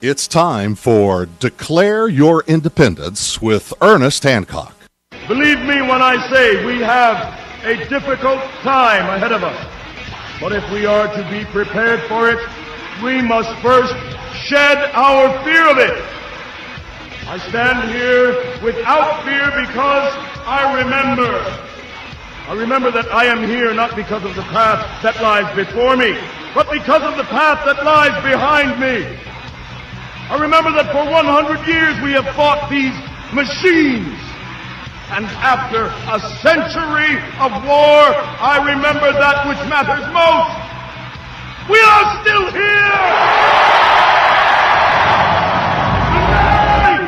It's time for Declare Your Independence with Ernest Hancock. Believe me when I say we have a difficult time ahead of us. But if we are to be prepared for it, we must first shed our fear of it. I stand here without fear because I remember that I am here not because of the path that lies before me, but because of the path that lies behind me. I remember that for 100 years we have fought these machines. And after a century of war, I remember that which matters most. We are still here! Tonight,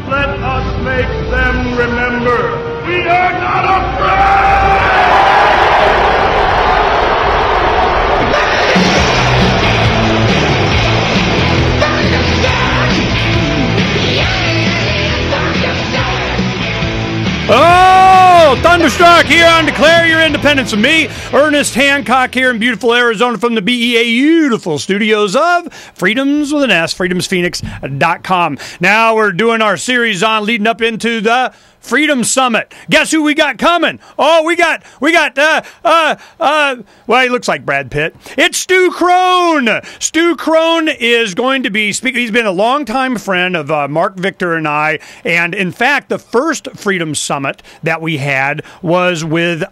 let us make them remember we are not afraid! Oh, Thunderstruck here on Declare Your Independence with me, Ernest Hancock here in beautiful Arizona from the beautiful studios of Freedoms with an S, freedomsphoenix.com. Now we're doing our series on leading up into the Freedom Summit. Guess who we got coming? Oh, we got, well, he looks like Brad Pitt. It's Stu Crone. Stu Crone is going to be speaking. He's been a longtime friend of Mark Victor and I. And in fact, the first Freedom Summit that we had was with,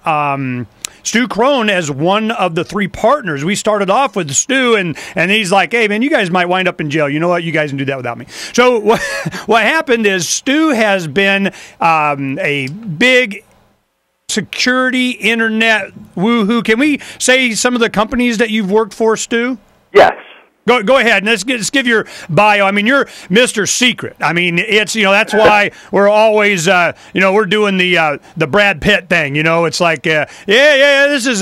Stu Crone as one of the three partners. We started off with Stu, and he's like, hey, man, you guys might wind up in jail. You know what? You guys can do that without me. So what happened is Stu has been a big security internet woohoo. Can we say some of the companies that you've worked for, Stu? Yes. Go ahead and let's give your bio. I mean, you're Mr. Secret. I mean, it's that's why we're always we're doing the Brad Pitt thing. It's like this is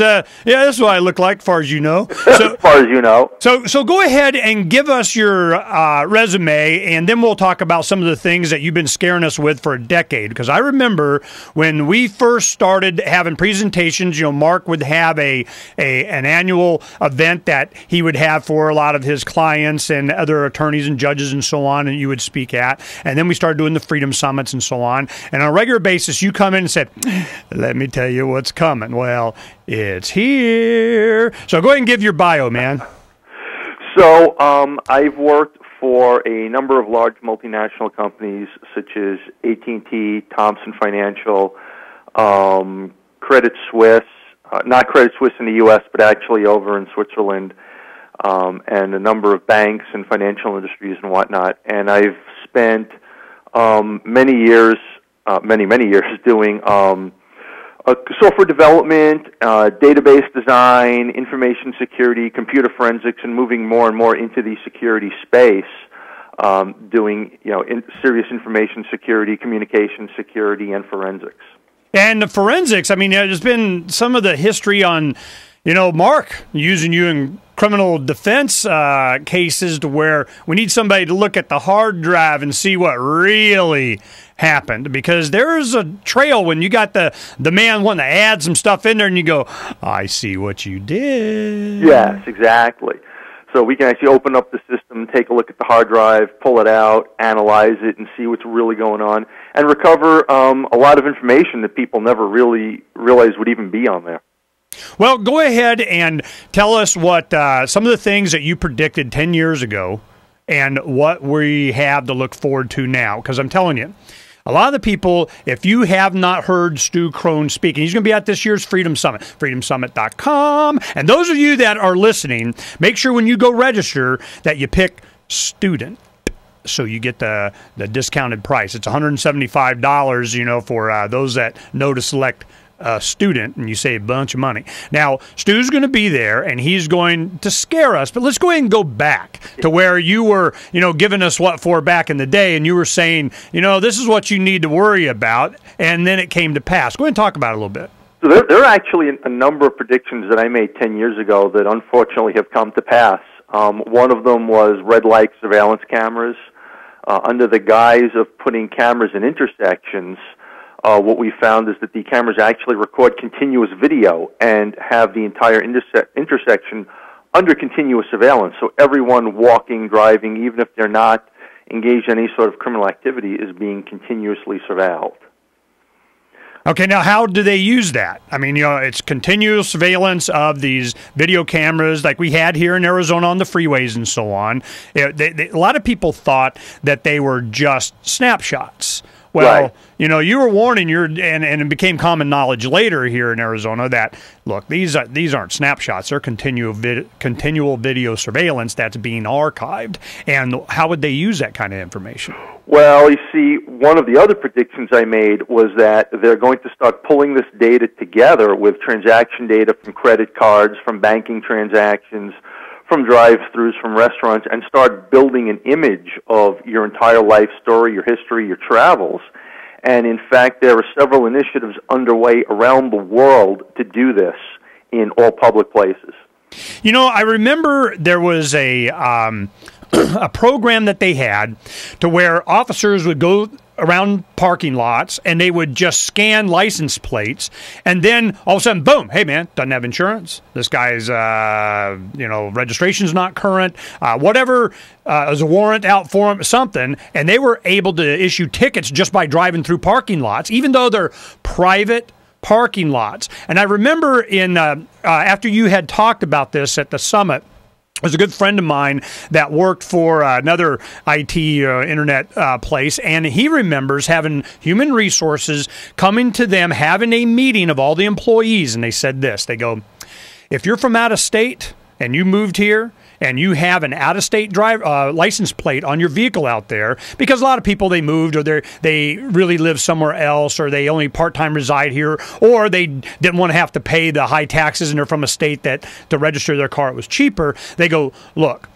what I look like, as far as you know. So, as far as you know. So go ahead and give us your resume, and then we'll talk about some of the things that you've been scaring us with for a decade. Because I remember when we first started having presentations, Mark would have an annual event that he would have for a lot of his clients and other attorneys and judges and so on, and you would speak at. And then we started doing the Freedom Summits and so on. And on a regular basis, you come in and said, let me tell you what's coming. Well, it's here. So go ahead and give your bio, man. So I've worked for a number of large multinational companies such as AT&T, Thomson Financial, Credit Suisse, not Credit Suisse in the U.S., but actually over in Switzerland, and a number of banks and financial industries and whatnot. And I've spent many years doing software development, database design, information security, computer forensics, and moving more and more into the security space, doing serious information security, communication security, and forensics. And the forensics, I mean, there's been some of the history on Mark using you in criminal defense cases to where we need somebody to look at the hard drive and see what really happened, because there's a trail when you got the man wanting to add some stuff in there and you go, I see what you did. Yes, exactly. So we can actually open up the system, take a look at the hard drive, pull it out, analyze it, and see what's really going on, and recover a lot of information that people never really realized would even be on there. Well, go ahead and tell us what some of the things that you predicted 10 years ago and what we have to look forward to now. Because I'm telling you, a lot of the people, if you have not heard Stu Crone speak, and he's going to be at this year's Freedom Summit, freedomsummit.com. And those of you that are listening, make sure when you go register that you pick student, so you get the discounted price. It's $175, for those that know to select student, and you save a bunch of money. Now, Stu's going to be there, and he's going to scare us, but let's go ahead and go back to where you were, giving us what for back in the day, and you were saying, this is what you need to worry about, and then it came to pass. Go ahead and talk about it a little bit. So there are actually a number of predictions that I made 10 years ago that unfortunately have come to pass. One of them was red light surveillance cameras. Under the guise of putting cameras in intersections, what we found is that the cameras actually record continuous video and have the entire intersection under continuous surveillance. So everyone walking, driving, even if they're not engaged in any sort of criminal activity, is being continuously surveilled. Okay, now how do they use that? I mean, it's continuous surveillance of these video cameras like we had here in Arizona on the freeways and so on. A lot of people thought that they were just snapshots. Well, right. You were warning and it became common knowledge later here in Arizona that, look, these aren't snapshots. They're continual video surveillance that's being archived. And how would they use that kind of information? Well, you see, one of the other predictions I made was that they're going to start pulling this data together with transaction data from credit cards, from banking transactions, from drive-thrus, from restaurants, and start building an image of your entire life story, your history, your travels. And in fact, there are several initiatives underway around the world to do this in all public places. I remember there was a program that they had to where officers would go around parking lots and they would just scan license plates, and then all of a sudden, boom, hey man, doesn't have insurance. This guy's registration's not current. Whatever is a warrant out for him, something, and they were able to issue tickets just by driving through parking lots, even though they're private parking lots. And I remember after you had talked about this at the summit, there's a good friend of mine that worked for another IT internet place, and he remembers having human resources coming to them, having a meeting of all the employees, and they said this. They go, if you're from out of state and you moved here and you have an out-of-state license plate on your vehicle out there, because a lot of people, they moved or they really live somewhere else, or they only part-time reside here, or they didn't want to have to pay the high taxes and they're from a state that to register their car it was cheaper. They go, look,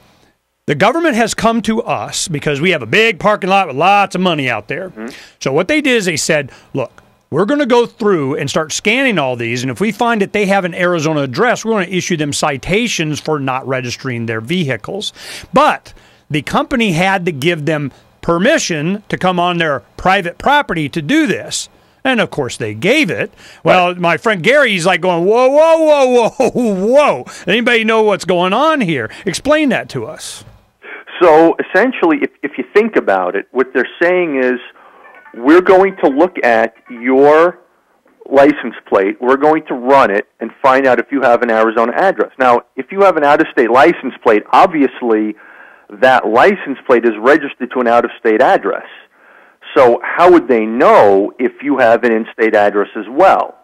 the government has come to us because we have a big parking lot with lots of money out there. Mm-hmm. So what they did is they said, look, we're going to go through and start scanning all these, and if we find that they have an Arizona address, we're going to issue them citations for not registering their vehicles. But the company had to give them permission to come on their private property to do this. And, of course, they gave it. Well, my friend Gary, he's like going, whoa, whoa, whoa, whoa, whoa. Anybody know what's going on here? Explain that to us. So, essentially, if you think about it, what they're saying is, we're going to look at your license plate, we're going to run it, and find out if you have an Arizona address. Now, if you have an out-of-state license plate, obviously that license plate is registered to an out-of-state address. So how would they know if you have an in-state address as well?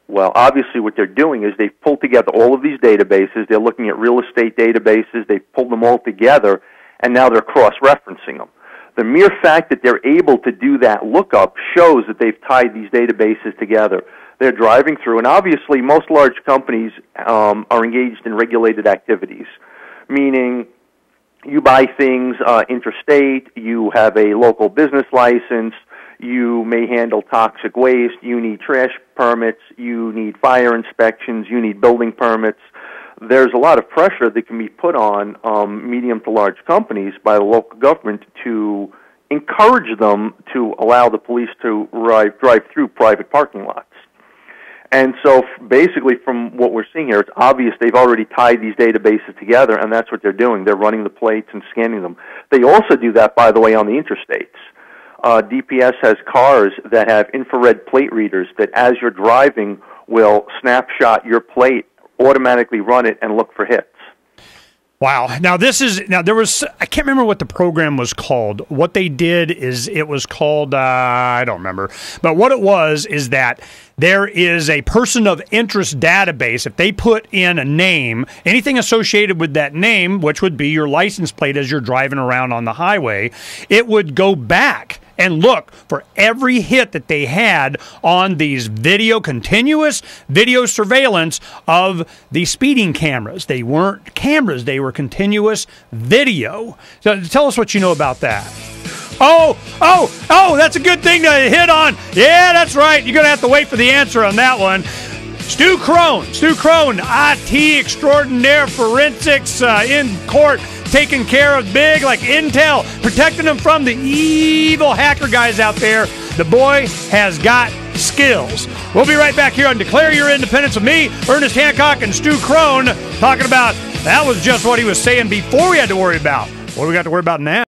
Well, obviously what they're doing is they've pulled together all of these databases. They're looking at real estate databases. They've pulled them all together, and now they're cross-referencing them. The mere fact that they're able to do that lookup shows that they've tied these databases together. They're driving through, and obviously most large companies are engaged in regulated activities, meaning you buy things interstate, you have a local business license, you may handle toxic waste, you need trash permits, you need fire inspections, you need building permits. There's a lot of pressure that can be put on medium to large companies by the local government to encourage them to allow the police to drive through private parking lots. And so basically from what we're seeing here, it's obvious they've already tied these databases together, and that's what they're doing. They're running the plates and scanning them. They also do that, by the way, on the interstates. DPS has cars that have infrared plate readers that as you're driving will snapshot your plate, automatically run it, and look for hits. Wow. Now there was, I can't remember what the program was called. What they did is it was called, I don't remember. But what it was is that there is a person of interest database. If they put in a name, anything associated with that name, which would be your license plate as you're driving around on the highway, it would go back and look for every hit that they had on these continuous video surveillance of the speeding cameras. They weren't cameras, they were continuous video. So tell us what you know about that. Oh, that's a good thing to hit on. Yeah, that's right. You're going to have to wait for the answer on that one. Stu Crone, IT extraordinaire forensics in court, taking care of big like Intel, protecting them from the evil hacker guys out there. The boy has got skills. We'll be right back here on Declare Your Independence with me, Ernest Hancock, and Stu Crone, talking about That was just what he was saying before we had to worry about what we got to worry about now.